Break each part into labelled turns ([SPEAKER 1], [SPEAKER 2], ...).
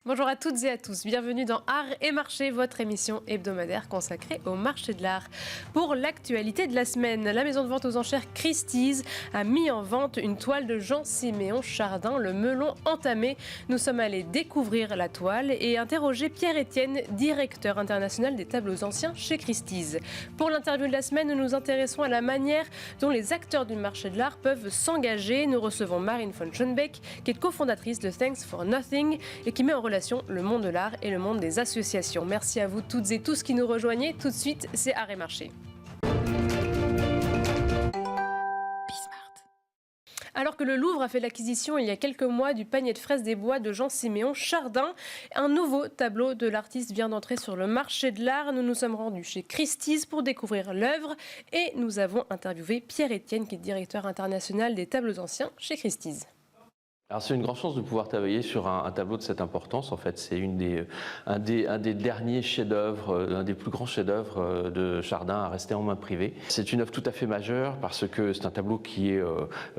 [SPEAKER 1] Bonjour à toutes et à tous, bienvenue dans Art et Marché, votre émission hebdomadaire consacrée au marché de l'art. Pour l'actualité de la semaine, la maison de vente aux enchères Christie's a mis en vente une toile de Jean-Siméon Chardin, le melon entamé. Nous sommes allés découvrir la toile et interroger Pierre-Étienne, directeur international des tableaux anciens chez Christie's. Pour l'interview de la semaine, nous nous intéressons à la manière dont les acteurs du marché de l'art peuvent s'engager. Nous recevons Marine von Schönbeck, qui est cofondatrice de Thanks for Nothing et qui met en relation le monde de l'art et le monde des associations. Merci à vous toutes et tous qui nous rejoignez. Tout de suite, c'est Art et Marché. Alors que le Louvre a fait l'acquisition il y a quelques mois du panier de fraises des bois de Jean-Siméon Chardin, un nouveau tableau de l'artiste vient d'entrer sur le marché de l'art. Nous nous sommes rendus chez Christie's pour découvrir l'œuvre et nous avons interviewé Pierre-Étienne, qui est directeur international des tableaux anciens chez Christie's.
[SPEAKER 2] Alors c'est une grande chance de pouvoir travailler sur un tableau de cette importance. En fait, c'est un des derniers chefs-d'œuvre, un des plus grands chefs-d'œuvre de Chardin à rester en main privée. C'est une œuvre tout à fait majeure parce que c'est un tableau qui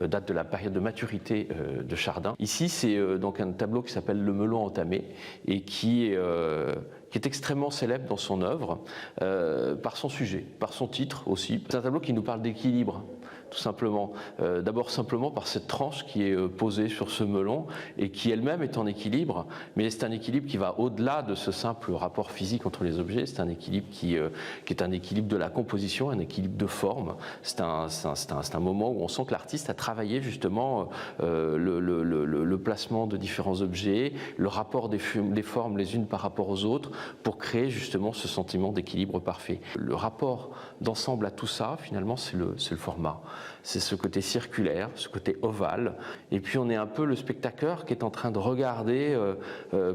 [SPEAKER 2] date de la période de maturité de Chardin. Ici, c'est donc un tableau qui s'appelle Le Melon entamé et qui est extrêmement célèbre dans son œuvre par son sujet, par son titre aussi. C'est un tableau qui nous parle d'équilibre, tout simplement. D'abord simplement par cette tranche qui est posée sur ce melon et qui elle-même est en équilibre, mais c'est un équilibre qui va au-delà de ce simple rapport physique entre les objets. C'est un équilibre qui est un équilibre de la composition, un équilibre de forme. C'est un moment où on sent que l'artiste a travaillé justement le placement de différents objets, le rapport des formes les unes par rapport aux autres, pour créer justement ce sentiment d'équilibre parfait. Le rapport d'ensemble à tout ça, finalement, c'est le format. C'est ce côté circulaire, ce côté ovale. Et puis on est un peu le spectateur qui est en train de regarder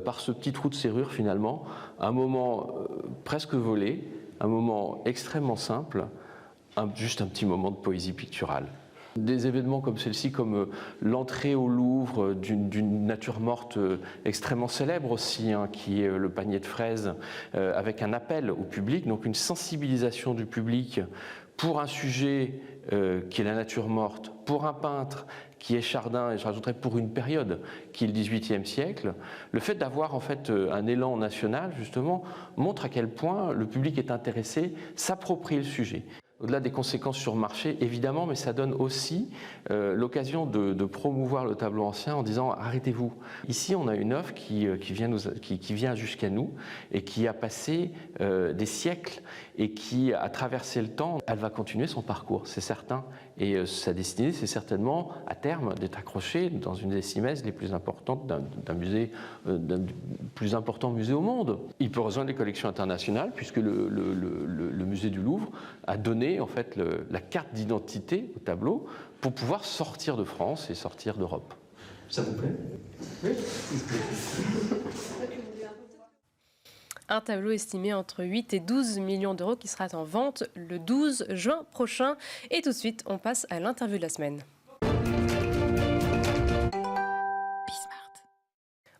[SPEAKER 2] par ce petit trou de serrure, finalement, un moment presque volé, un moment extrêmement simple, juste un petit moment de poésie picturale. Des événements comme celle-ci, comme l'entrée au Louvre d'une nature morte extrêmement célèbre aussi, qui est le panier de fraises, avec un appel au public, donc une sensibilisation du public pour un sujet qui est la nature morte, pour un peintre qui est Chardin, et je rajouterais pour une période qui est le XVIIIe siècle. Le fait d'avoir en fait un élan national, justement, montre à quel point le public est intéressé, s'approprie le sujet. Au-delà des conséquences sur le marché, évidemment, mais ça donne aussi l'occasion de promouvoir le tableau ancien en disant « arrêtez-vous ». Ici, on a une œuvre qui vient jusqu'à nous et qui a passé des siècles et qui a traversé le temps. Elle va continuer son parcours, c'est certain. Et sa destinée, c'est certainement, à terme, d'être accrochée dans une des cimaises les plus importantes d'un plus important musée au monde. Il peut rejoindre les collections internationales puisque le musée du Louvre a donné en fait la carte d'identité au tableau pour pouvoir sortir de France et sortir d'Europe.
[SPEAKER 3] Ça vous plaît? Oui.
[SPEAKER 1] Un tableau estimé entre 8 et 12 millions d'euros qui sera en vente le 12 juin prochain. Et tout de suite, on passe à l'interview de la semaine.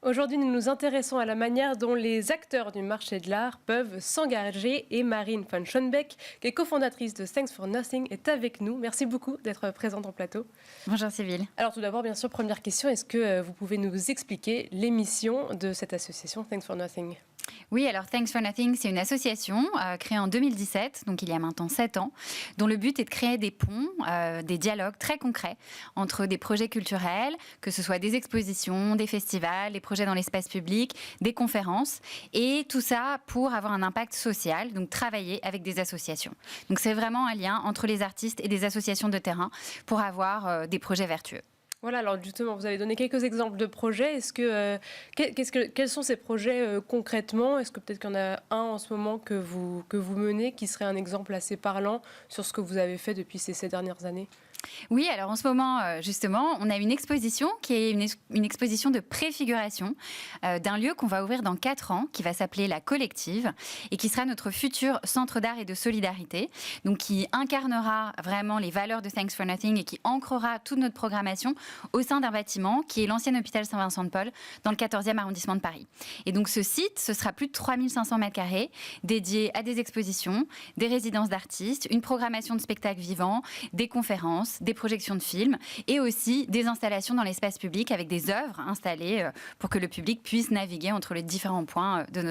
[SPEAKER 1] Aujourd'hui, nous nous intéressons à la manière dont les acteurs du marché de l'art peuvent s'engager et Marine von Schönbeck, qui est cofondatrice de Thanks for Nothing, est avec nous. Merci beaucoup d'être présente en plateau.
[SPEAKER 4] Bonjour Sybille.
[SPEAKER 1] Alors tout d'abord, bien sûr, première question, est-ce que vous pouvez nous expliquer les missions de cette association Thanks for Nothing ?
[SPEAKER 4] Oui, alors Thanks for Nothing, c'est une association créée en 2017, donc il y a maintenant 7 ans, dont le but est de créer des ponts, des dialogues très concrets entre des projets culturels, que ce soit des expositions, des festivals, des projets dans l'espace public, des conférences, et tout ça pour avoir un impact social, donc travailler avec des associations. Donc c'est vraiment un lien entre les artistes et des associations de terrain pour avoir des projets vertueux.
[SPEAKER 1] Voilà, alors justement, vous avez donné quelques exemples de projets. Quels sont ces projets concrètement ? Est-ce que peut-être qu'il y en a un en ce moment que vous menez qui serait un exemple assez parlant sur ce que vous avez fait depuis ces dernières années ?
[SPEAKER 4] Oui, alors en ce moment, justement, on a une exposition qui est une exposition de préfiguration d'un lieu qu'on va ouvrir dans 4 ans, qui va s'appeler La Collective, et qui sera notre futur centre d'art et de solidarité, donc qui incarnera vraiment les valeurs de Thanks for Nothing et qui ancrera toute notre programmation au sein d'un bâtiment qui est l'ancien hôpital Saint-Vincent-de-Paul, dans le 14e arrondissement de Paris. Et donc ce site, ce sera plus de 3500 mètres carrés, dédié à des expositions, des résidences d'artistes, une programmation de spectacles vivants, des conférences, des projections de films et aussi des installations dans l'espace public avec des œuvres installées pour que le public puisse naviguer entre les différents points de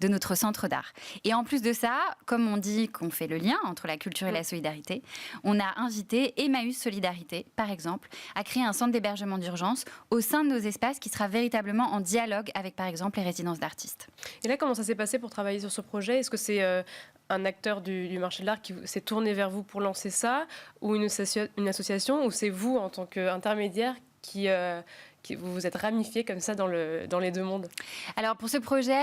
[SPEAKER 4] notre centre d'art. Et en plus de ça, comme on dit qu'on fait le lien entre la culture et la solidarité, on a invité Emmaüs Solidarité, par exemple, à créer un centre d'hébergement d'urgence au sein de nos espaces qui sera véritablement en dialogue avec, par exemple, les résidences d'artistes.
[SPEAKER 1] Et là, comment ça s'est passé pour travailler sur ce projet ? Est-ce que c'est un acteur du marché de l'art qui s'est tourné vers vous pour lancer ça, ou une association, ou c'est vous, en tant qu'intermédiaire, qui vous vous êtes ramifié comme ça dans les deux mondes?
[SPEAKER 4] Alors pour ce projet,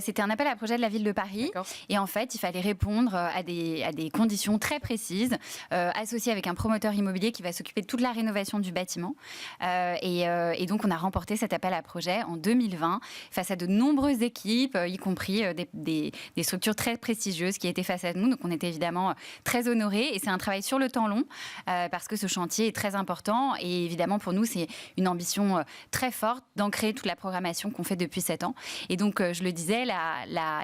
[SPEAKER 4] c'était un appel à projet de la ville de Paris.
[SPEAKER 1] D'accord.
[SPEAKER 4] Et en fait, il fallait répondre à des conditions très précises, associées avec un promoteur immobilier qui va s'occuper de toute la rénovation du bâtiment. Et donc on a remporté cet appel à projet en 2020 face à de nombreuses équipes, y compris des structures très prestigieuses qui étaient face à nous. Donc on était évidemment très honorés. Et c'est un travail sur le temps long parce que ce chantier est très important. Et évidemment pour nous, c'est une ambition très forte d'ancrer toute la programmation qu'on fait depuis 7 ans. Et donc, je le disais,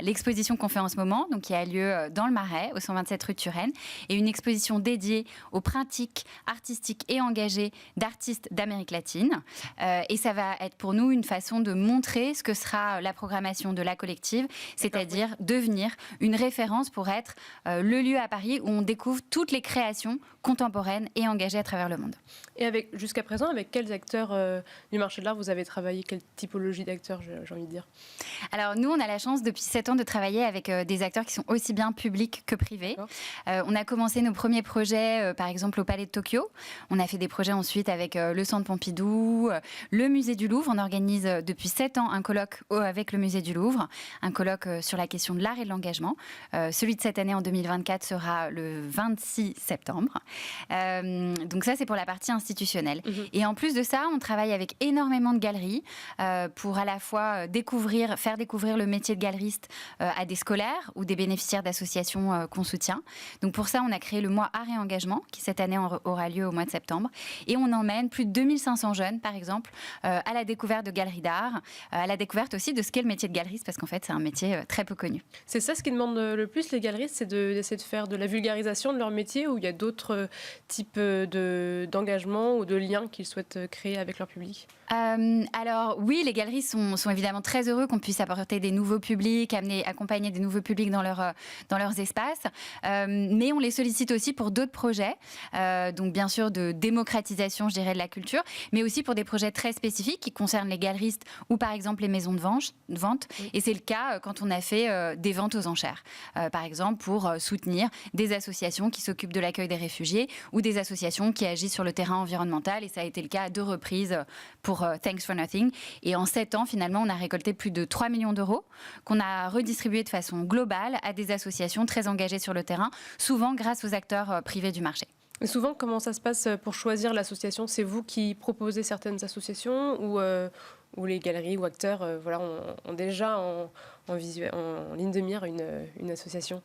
[SPEAKER 4] l'exposition qu'on fait en ce moment, donc qui a lieu dans le Marais, au 127 rue de Turenne, est une exposition dédiée aux pratiques artistiques et engagées d'artistes d'Amérique latine. Et ça va être pour nous une façon de montrer ce que sera la programmation de la collective, c'est-à-dire devenir une référence pour être le lieu à Paris où on découvre toutes les créations contemporaines et engagées à travers le monde.
[SPEAKER 1] Et jusqu'à présent, avec quels acteurs du marché de l'art vous avez travaillé? Quelle typologie d'acteurs, j'ai envie de dire?
[SPEAKER 4] Alors nous, on a la chance depuis 7 ans de travailler avec des acteurs qui sont aussi bien publics que privés. On a commencé nos premiers projets, par exemple, au Palais de Tokyo. On a fait des projets ensuite avec le Centre Pompidou, le Musée du Louvre. On organise depuis 7 ans un colloque avec le Musée du Louvre, un colloque sur la question de l'art et de l'engagement. Celui de cette année, en 2024, sera le 26 septembre. Donc ça, c'est pour la partie institutionnelle. Et en plus de ça, on travaille avec énormément de galeries pour à la fois faire découvrir le métier de galeriste à des scolaires ou des bénéficiaires d'associations qu'on soutient. Donc pour ça, on a créé le mois Art et Engagement qui cette année aura lieu au mois de septembre. Et on emmène plus de 2500 jeunes, par exemple, à la découverte de galeries d'art, à la découverte aussi de ce qu'est le métier de galeriste, parce qu'en fait, c'est un métier très peu connu.
[SPEAKER 1] C'est ça ce qui demande le plus, les galeristes, c'est d'essayer de faire de la vulgarisation de leur métier, ou il y a d'autres types d'engagement ou de liens qu'ils souhaitent créer avec leur public?
[SPEAKER 4] Alors oui, les galeries sont évidemment très heureux qu'on puisse apporter des nouveaux publics, accompagner des nouveaux publics dans leurs espaces, mais on les sollicite aussi pour d'autres projets, donc bien sûr de démocratisation, je dirais, de la culture, mais aussi pour des projets très spécifiques qui concernent les galeristes ou par exemple les maisons de vente. Et c'est le cas quand on a fait des ventes aux enchères, par exemple pour soutenir des associations qui s'occupent de l'accueil des réfugiés ou des associations qui agissent sur le terrain environnemental, et ça a été le cas à 2 reprises pour Thanks for Nothing. Et en 7 ans, finalement, on a récolté plus de 3 millions d'euros qu'on a redistribués de façon globale à des associations très engagées sur le terrain, souvent grâce aux acteurs privés du marché.
[SPEAKER 1] Et souvent, comment ça se passe pour choisir l'association? C'est vous qui proposez certaines associations, ou les galeries ou acteurs ont déjà en ligne de mire une association?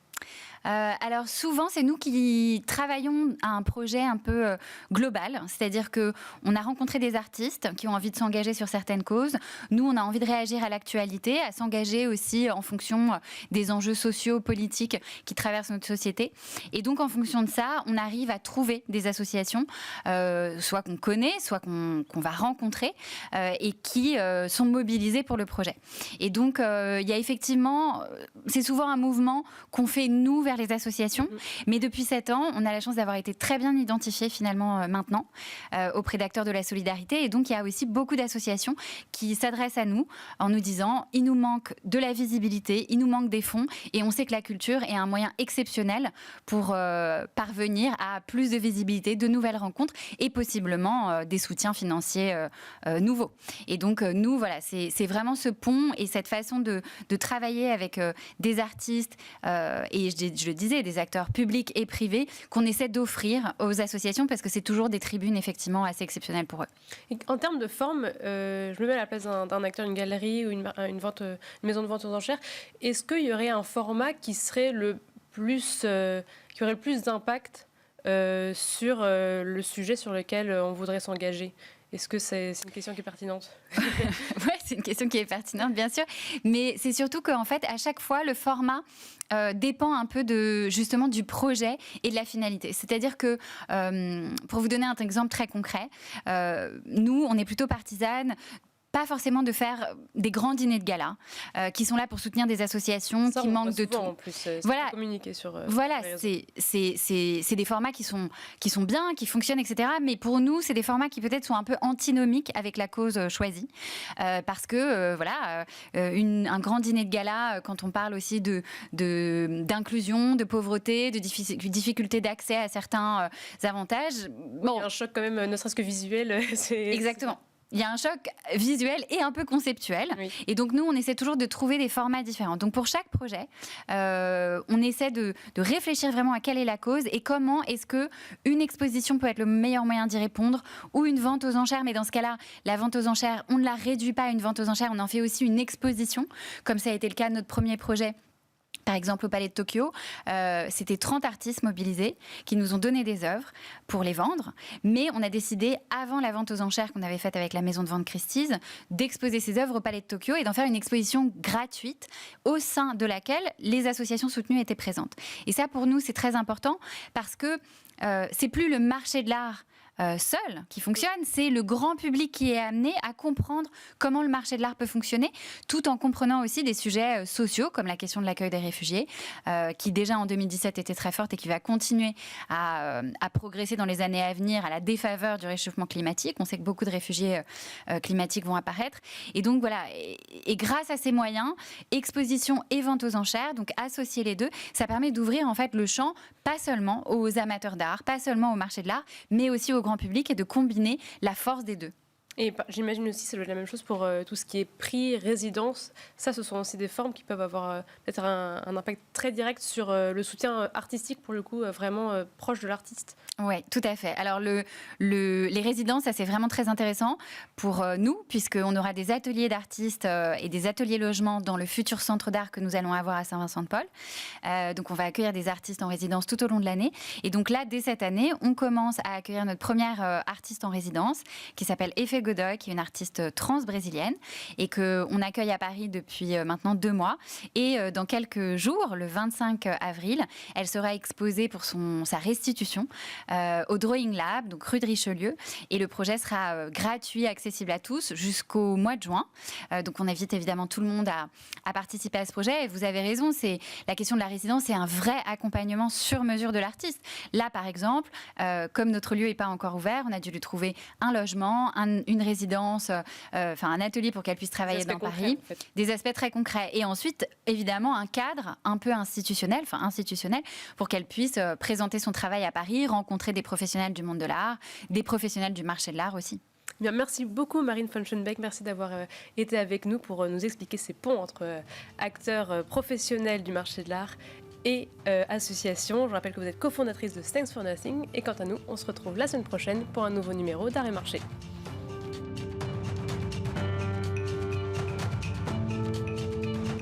[SPEAKER 4] Alors souvent, c'est nous qui travaillons à un projet un peu global, c'est-à-dire qu'on a rencontré des artistes qui ont envie de s'engager sur certaines causes. Nous, on a envie de réagir à l'actualité, à s'engager aussi en fonction des enjeux sociaux, politiques qui traversent notre société. Et donc, en fonction de ça, on arrive à trouver des associations, soit qu'on connaît, soit qu'on va rencontrer, et qui sont mobilisées pour le projet. Et donc, il y a effectivement, c'est souvent un mouvement qu'on fait nous vers les associations, mais depuis 7 ans, on a la chance d'avoir été très bien identifiés finalement maintenant auprès d'acteurs de la solidarité, et donc il y a aussi beaucoup d'associations qui s'adressent à nous en nous disant il nous manque de la visibilité, il nous manque des fonds, et on sait que la culture est un moyen exceptionnel pour parvenir à plus de visibilité, de nouvelles rencontres et possiblement des soutiens financiers nouveaux. Et donc nous, voilà, c'est vraiment ce pont et cette façon de travailler avec des artistes et je le disais, des acteurs publics et privés qu'on essaie d'offrir aux associations parce que c'est toujours des tribunes effectivement assez exceptionnelles pour eux.
[SPEAKER 1] Et en termes de forme, je me mets à la place d'un acteur, une galerie ou une maison de vente aux enchères. Est-ce qu'il y aurait un format qui serait qui aurait le plus d'impact sur le sujet sur lequel on voudrait s'engager? Est-ce que c'est une question qui est pertinente?
[SPEAKER 4] Oui, c'est une question qui est pertinente, bien sûr. Mais c'est surtout qu'en fait, à chaque fois, le format dépend un peu justement du projet et de la finalité. C'est-à-dire que, pour vous donner un exemple très concret, nous, on est plutôt partisanes pas forcément de faire des grands dîners de gala qui sont là pour soutenir des associations qui manquent de tout.
[SPEAKER 1] En plus,
[SPEAKER 4] voilà,
[SPEAKER 1] communiquer sur.
[SPEAKER 4] Voilà, c'est des formats qui sont bien, qui fonctionnent, etc. Mais pour nous, c'est des formats qui peut-être sont un peu antinomiques avec la cause choisie, parce que un grand dîner de gala, quand on parle aussi d'inclusion, de pauvreté, de difficulté d'accès à certains avantages,
[SPEAKER 1] bon, il y a un choc quand même, ne serait-ce que visuel.
[SPEAKER 4] Exactement. Il y a un choc visuel et un peu conceptuel. Oui. Et donc, nous, on essaie toujours de trouver des formats différents. Donc, pour chaque projet, on essaie de réfléchir vraiment à quelle est la cause et comment est-ce qu'une exposition peut être le meilleur moyen d'y répondre, ou une vente aux enchères. Mais dans ce cas-là, la vente aux enchères, on ne la réduit pas à une vente aux enchères, on en fait aussi une exposition, comme ça a été le cas de notre premier projet. Par exemple, au Palais de Tokyo, c'était 30 artistes mobilisés qui nous ont donné des œuvres pour les vendre. Mais on a décidé, avant la vente aux enchères qu'on avait faite avec la maison de vente Christie's, d'exposer ces œuvres au Palais de Tokyo et d'en faire une exposition gratuite au sein de laquelle les associations soutenues étaient présentes. Et ça, pour nous, c'est très important parce que c'est plus le marché de l'art seul qui fonctionne, c'est le grand public qui est amené à comprendre comment le marché de l'art peut fonctionner, tout en comprenant aussi des sujets sociaux, comme la question de l'accueil des réfugiés, qui déjà en 2017 était très forte et qui va continuer à progresser dans les années à venir à la défaveur du réchauffement climatique. On sait que beaucoup de réfugiés climatiques vont apparaître. Et donc voilà, et grâce à ces moyens, exposition et vente aux enchères, donc associer les deux, ça permet d'ouvrir en fait le champ, pas seulement aux amateurs d'art, pas seulement au marché de l'art, mais aussi au grand public et de combiner la force des deux.
[SPEAKER 1] Et j'imagine aussi que ça doit être la même chose pour tout ce qui est prix, résidence. Ça, ce sont aussi des formes qui peuvent avoir peut-être un impact très direct sur le soutien artistique, pour le coup, vraiment proche de l'artiste.
[SPEAKER 4] Oui, tout à fait. Alors, les résidences, ça, c'est vraiment très intéressant pour nous, puisqu'on aura des ateliers d'artistes et des ateliers logements dans le futur centre d'art que nous allons avoir à Saint-Vincent-de-Paul. Donc, on va accueillir des artistes en résidence tout au long de l'année. Et donc là, dès cette année, on commence à accueillir notre première artiste en résidence, qui s'appelle Effet Godoy, qui est une artiste trans-brésilienne et qu'on accueille à Paris depuis maintenant 2 mois. Et dans quelques jours, le 25 avril, elle sera exposée pour sa restitution au Drawing Lab, donc rue de Richelieu. Et le projet sera gratuit, accessible à tous jusqu'au mois de juin. Donc on invite évidemment tout le monde à participer à ce projet. Et vous avez raison, c'est la question de la résidence, c'est un vrai accompagnement sur mesure de l'artiste. Là, par exemple, comme notre lieu n'est pas encore ouvert, on a dû lui trouver un logement, une résidence, un atelier pour qu'elle puisse travailler dans Paris, en fait. Des aspects très concrets. Et ensuite, évidemment, un cadre un peu institutionnel pour qu'elle puisse présenter son travail à Paris, rencontrer des professionnels du monde de l'art, des professionnels du marché de l'art aussi.
[SPEAKER 1] Bien, merci beaucoup Marine von Schönbeck, merci d'avoir été avec nous pour nous expliquer ces ponts entre acteurs professionnels du marché de l'art et associations. Je rappelle que vous êtes cofondatrice de Thanks for Nothing et quant à nous, on se retrouve la semaine prochaine pour un nouveau numéro d'Art et Marché.